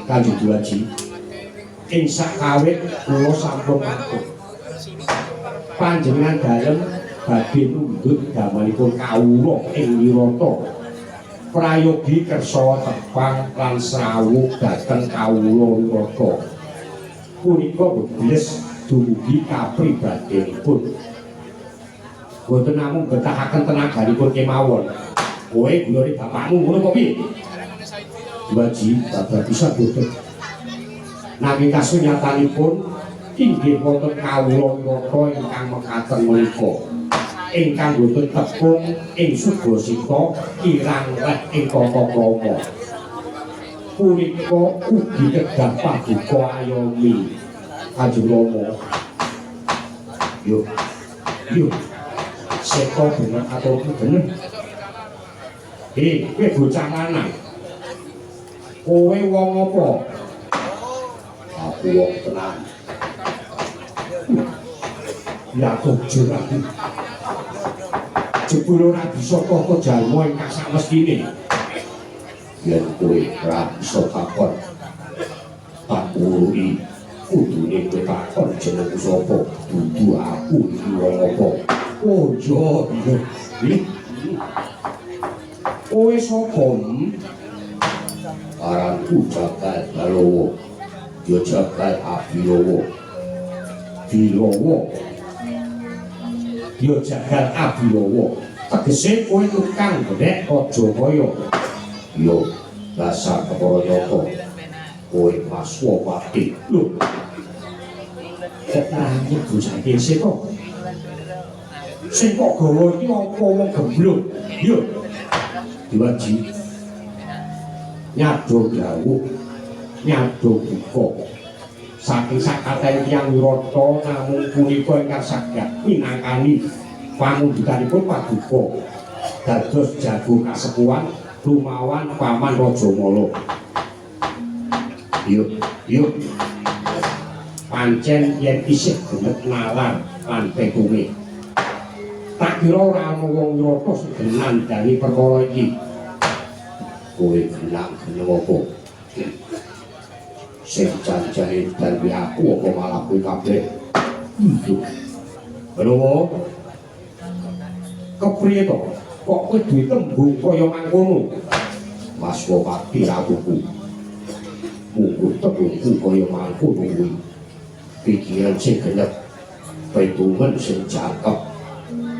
Kanjeng Dulaji. Ing sakawit kula sampun ngatur. Panjenengan dalem badhe mundhut damelipun kawula ing Wirata. Prayogi kersa tepang lan srawuh dhateng kawula Wirata. Punika bebles dumugi kapribadinipun. Boten namung betahaken tenaganipun kemawon. Kowe gulane bapakmu ngono kok piye? Dulaji babar bisa boten. Nanging kasunyatanipun inggih wonten kawula Wirata ingkang mekaten menika. Ingkang boten tepung ing Sugasita kirang leh ing tata krama. Punika ugi kedah paduka ayomi Kanjeng Rama. Yuk. Seto bener atau bener? Kowe bocah lanang. Kowe wong apa? Aku wong tenan. Ya jujur aku. Jebul ora bisa kok jalma ingkang samestine. Yen kowe ora bisa takon. Tak urui kudune kowe takon jenengku sapa? Dudu aku iki wong apa? Ojo iki. Kowe sapa? Aranku Jagat Balowo. Ya Jagat Abilowo. Bilowo. Ya Jagat Abilowo. Tegese kowe tukang gedhek aja kaya. Yo dasar kepara nyata. Kowe Maswapati. Lho. Kok nangis bocah iki sik kok. Sing kok gawa iki apa wong gemblung. Yo. Diwaji. Nyadong dawuh. Nyadong buka. Saking sakateng tiyang Wirata namung punika ingkang saged minangkani pamundhutanipun paduka dados jago kasepuhan lumawan paman Rajamala. Yuk. Pancen yen isih genet nalar lan petunge. Tak kira ora ana wong Wirata sing nandhani perkara iki. Kowe genang geneng apa? Sing janjane dalem aku apa malah kowe kabeh. Lho. Kepriye to? Kok kowe duwe tembung kaya mangkono? Maswapati rawuhku. Munggo tembungku kaya mangkono kuwi. Pikiran sing genep, perhitungan sing cakep.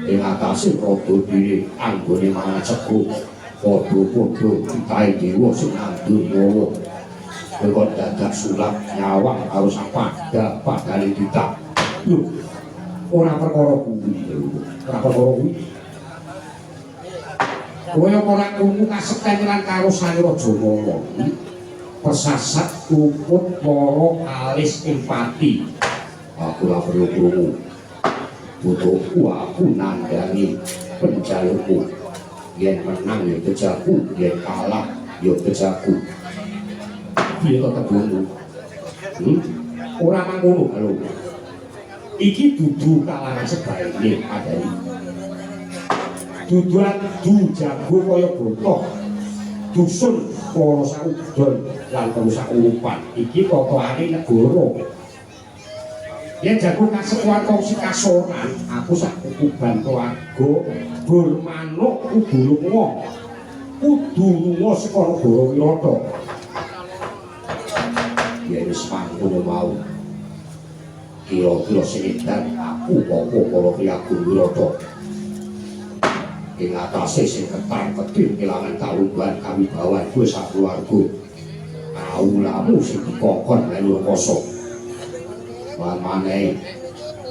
Ing atase rada diri anggone mangan sego. Padha-padha kitahe dewa sing nandur nyawa. Kowe dadak sulap nyawang karo sapada padane ditak. Lho, ora perkara kuwi. Ora perkara kuwi. Kowe ora krungu kasetengan karo Sang Rajamala. Persasat luput loro alis ing pati. Aku ora perlu krungu. Butuhku aku nandhangi penjalukku. Yen menang ya kejaku, yen kalah ya kejaku. Piye to tebungmu? Ora mangkono lho. Iki dudu kalangan sebaiknya padani. Duduan du jago kaya botoh. Dusun para saudon lan perusak urupan. Iki totoane negara. Yen jago kasepuhan kongsi kasoran, aku sak kudu bantu ago bermanuk kudu lunga saka negara Wirata. Yen wis mangkono mau. Kira-kira sing edan aku apa para priyagung Wirata. ing atase sing ketar-ketir kelangan kalunggan kawibawan kowe sakluwarga kawulamu sing dikongkon melu kosok lan maneh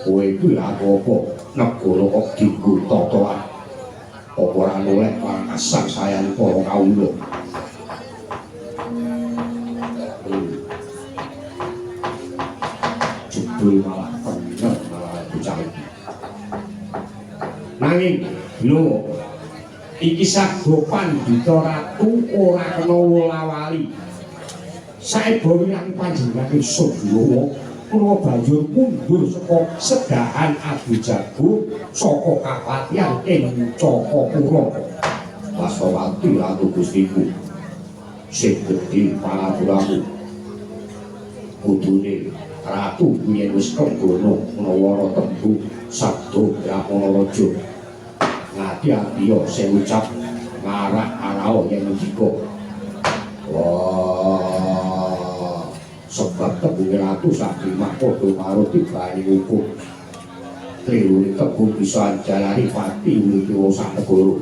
kowe kuwi apa negara kok dienggo totoan apa ora noleh pangkasan sayang para kawula jebul malah bener malah bocah iki nanging lho iki sabdo pandhita ratu ora kena wola-wali saeba wirang panjenengan Sadyawa kula banjur mundur saka sedahan Adu Jago saka kapatihan ing Cakapura Wasawati Ratu Gustiku sing gedhe pangaturamu kudune ratu yen wis kenggono menawa tembu sabdo Brahmana Raja ngati-ati yo sing ucap ngarak-arao yen ndika wah sebab tebu ratu saking padha karo tibane hukum kliru tebu bisa jalani pati miturut sak negara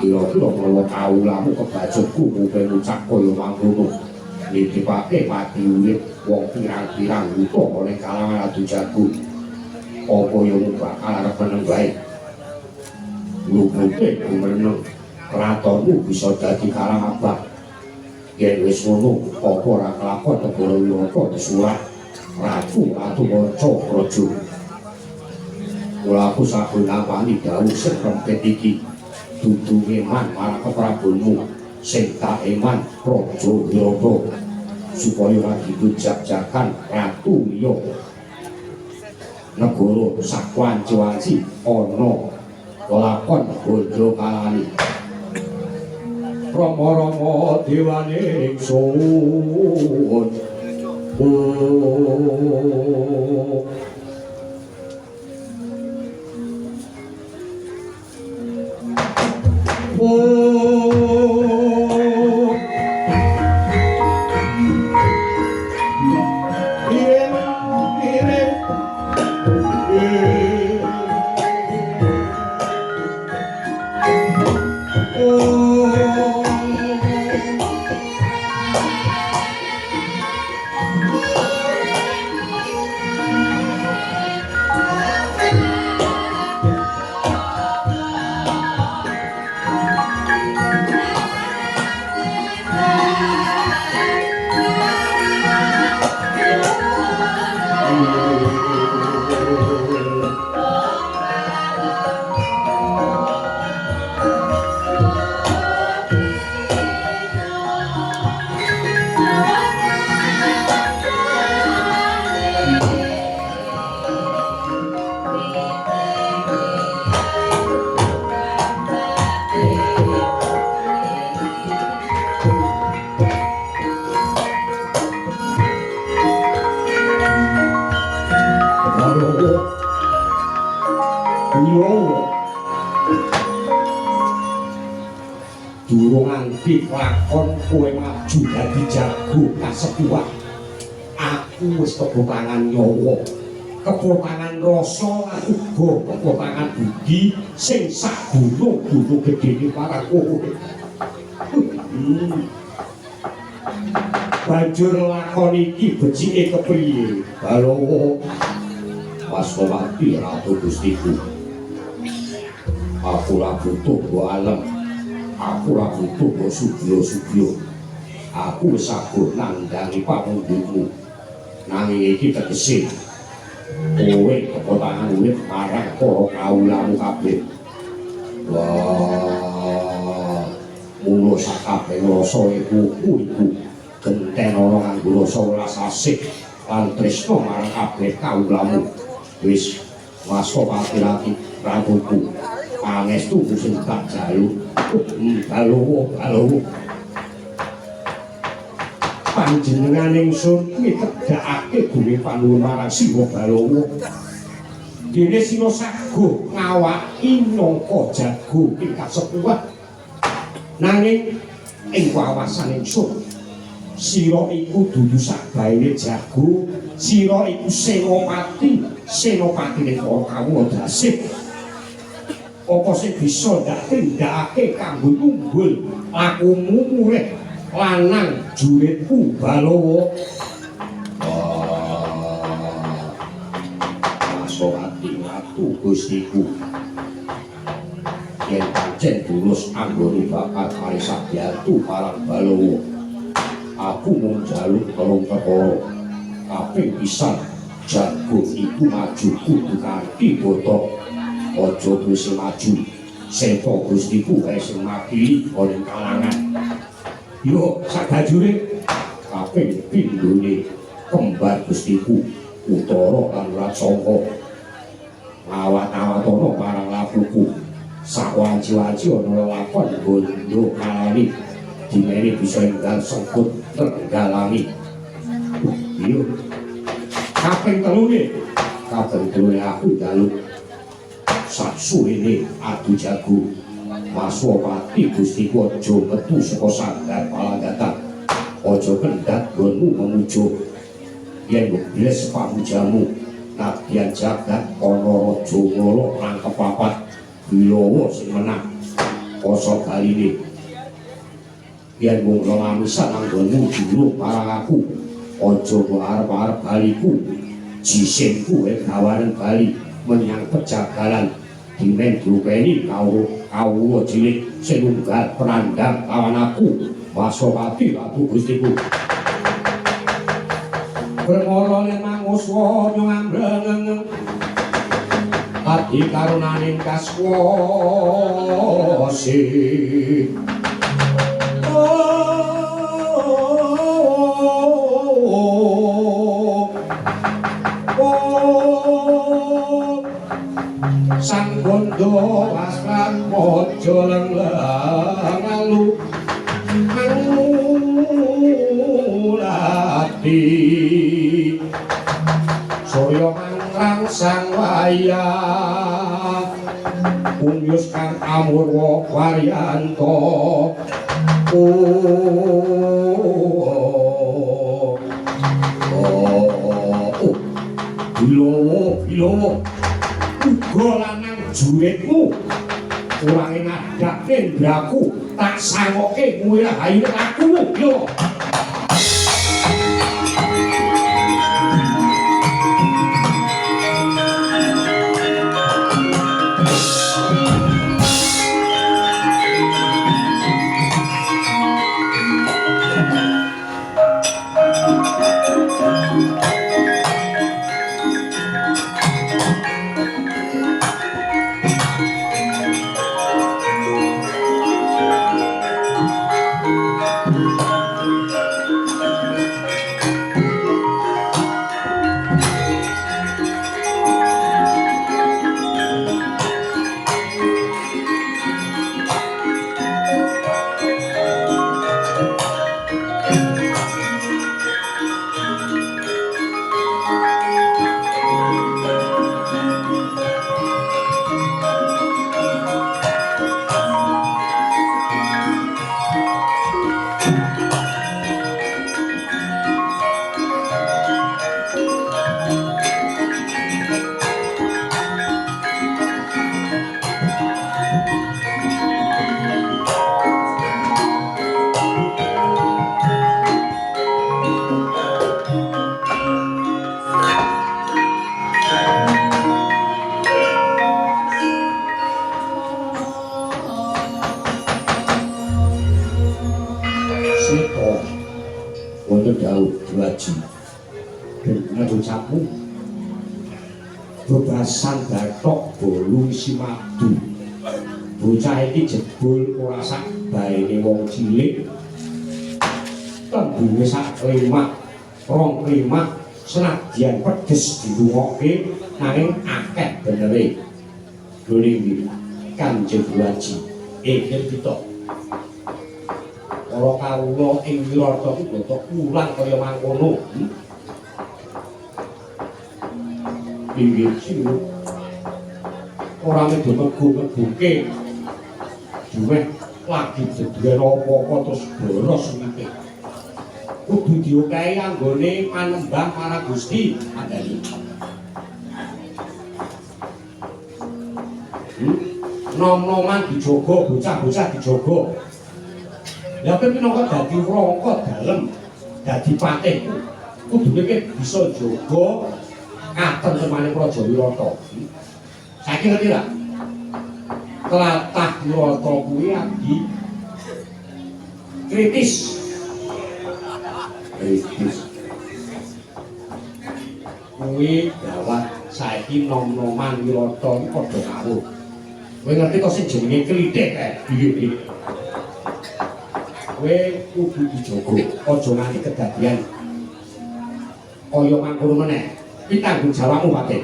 kira-kira menawa kawulamu kebajengku mungkin ucap kaya mangkono nitipake pati urip wong pirang-pirang uta oleh kalangan Adu Jago apa yang bakal arep meneng bae lupute meneng kratonmu bisa dadi kalang abang yen wis ngono apa ora kelakon negara Wirata disurat Ratu Manca Praja kula aku saben napani dawuh sing rempet iki dudu eman marang keprabunmu sing tak eman Praja Wirata supaya ora dijak-jakan ratu liya negara sakwanci-wanci ana lakon bondo kalani Rama-rama dewane ingsun durung nganti lakon kowe maju dadi jago kasepuhan aku wis kebotangan nyawa kebotangan rasa lan uga kebotangan budi sing sak gunung-gunung gedhe marang kowe banjur lakon iki becike kepriye Balawa Wasawati Ratu Gustiku aku ora butuh mbok alem aku ora butuh mbok sugih-sugih aku wis saguh nandhangi pamundhutmu nanging iki tegese kowe kepotangan urip marang para kawulamu kabeh wah mulo sakabeh rasa iku genten ana kanggo rasa welas asih lan tresna marang kabeh kawulamu wis Wasawati Ratuku pangestu sing tak jaluk Balawa panjenengan ingsun ngedakake bumi panuwun marang Siwa Balawa dene sira saguh ngawaki nangka jago ing kasepuhan nanging ing wawasan ingsun sira iku dudu sakbaene jago sira iku senopati ning para kawula dasih apa sing bisa ndak tindakake kanggo tunggul lakumu murih lanang juritku Balawa. Masowati ngatu Gustiku, yen pancen tulus anggone bakat Marisa Biatu marang Balawa, aku mung njaluk telung perkara. Kaping pisan, jago iku maju kudu kanthi botok, aja terus maju seta Gustiku wae sing makili ana kalangan. Yo sadajure kaping pindhone kembar Gustiku Utara lan Ratsangka ngawat-awatono marang lakuku sawanci-wanci ana lakon bondo kalani dimene bisa enggal sengkut tenggalani. Yo kaping telune aku njaluk saksuwene adu jago Maswapati Gustiku aja metu saka sanggar palanggatan, aja kendhat nggonmu memujuk yen mbles pamujamu kadyan jagat ana raja ngala rangkep papat Bilawa sing menang koso baline yen mung lamisan anggonmu juru marang aku aja arep-arep baliku jisengku gawanen bali menyang pejagalan dimen diupeni kawula cilik sing unggal penandang kawan aku Masowati Ratu Gustiku. Bermoro lemang uswa nyambreng ati karunaning kaswasi sang bondo pasran mojo lengleng alu angulati soyo mangrang sang wayah ungyus kang amurwa waryanto Bilawa uga lanang juritmu kurang ngadak nendraku tak sangoke muwirah ayu lakumu yo. Bebasan Bathok Bolung Simadu bocah iki jebul ora sak baene wong cilik tembunge sak klimak rong klimak senadyan pedes dirungokke nanging akeh benere lho iki Kanjeng Haji ingkang kita para kawula ing Wirata iki boten ulang kaya mangkono. Pinggir sini orang itu menggunakan juga lagi jadian apa-apa terus boros gitu kudu diukai anggone manembang para Gusti andali nom-noman dijogo, bocah-bocah dijogo. Lah kowe minangka dadi rangka dalem, dadi patih. Kudune kowe bisa jaga katentremane Praja Wirata. Saiki ngerti ra? Tlatah Wirata kuwi adi kritis. Kuwi gawat saiki nom-noman Wirata iki padha karo. Kowe ngerti to sing jenenge klithik kae, iki. Kowe kudu dijogo, aja nganti kedadian kaya mangkono meneh. Iki tanggung jawabmu, Patih.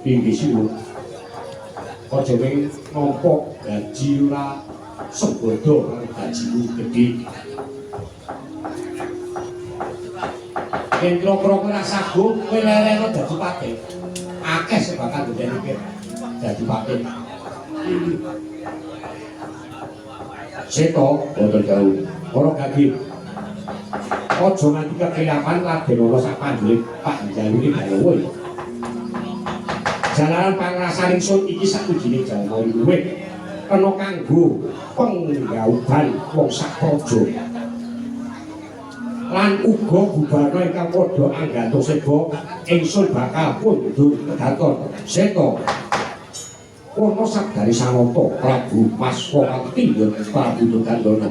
Pinggih silu. Aja wing nampa gaji ora sebodo karo gajimu gedhe. Yen kira-kira kowe ora saguh, kowe lereno dadi patih. Akeh sing bakal ndene dadi patih. Seto, boten jauh. Ora gagi. Aja nganti kekilapan Raden ana sak pandhe Pak Jalu iki dawa. Jalaran pangrasan ingsun iki sakujine jalan luwih kena kanggo penggauban wong sak praja. Lan uga bubarna ingkang padha anggatoseba ingsun bakal pundhut kedaton. Seto. Ono sabdari Sananta Prabu Maswati Prabu Dugandana.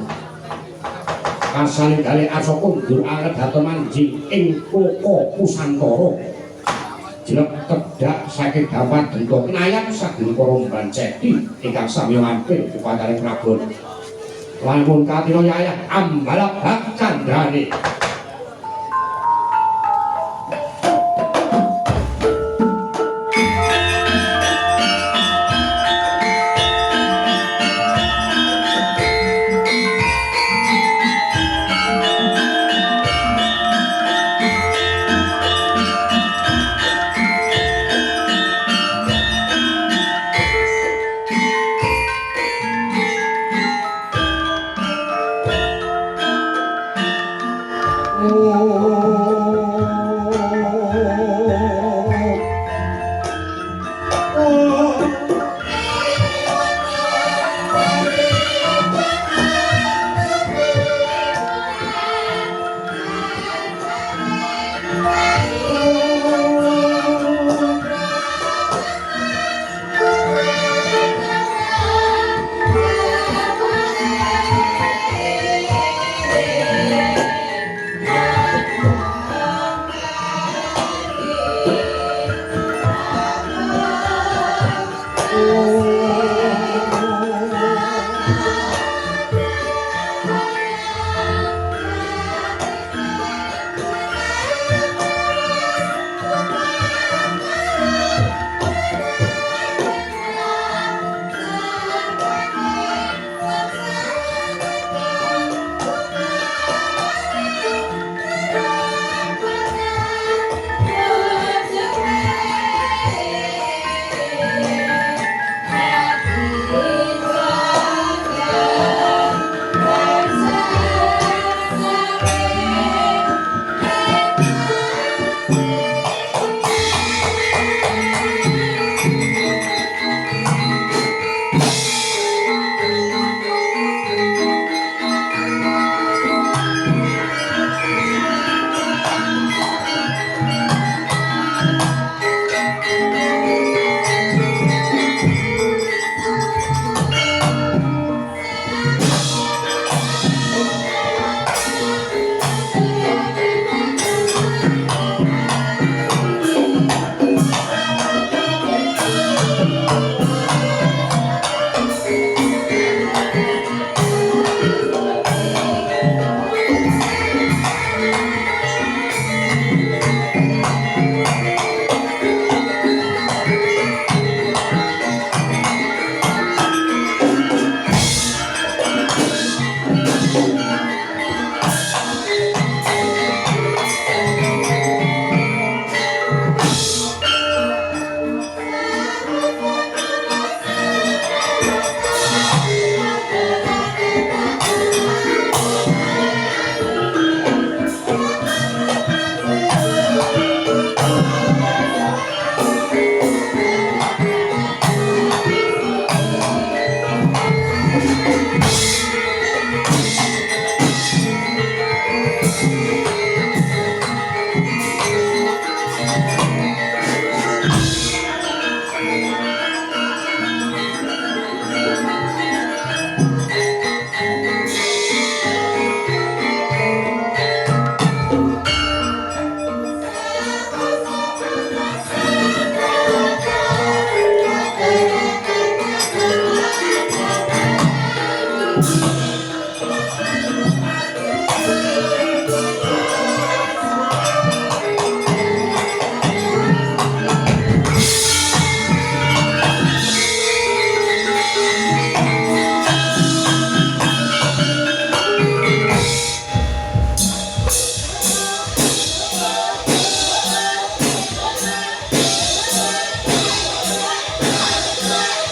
Asane kali asaka ndur anget dhateng manjing ing Koko Pusantara. Jelek kedak saking dapat denta kenayang saking para mbanceti ingkang samya lampir dipatare Prabon. Lamun katina yayah ambalak hak candrane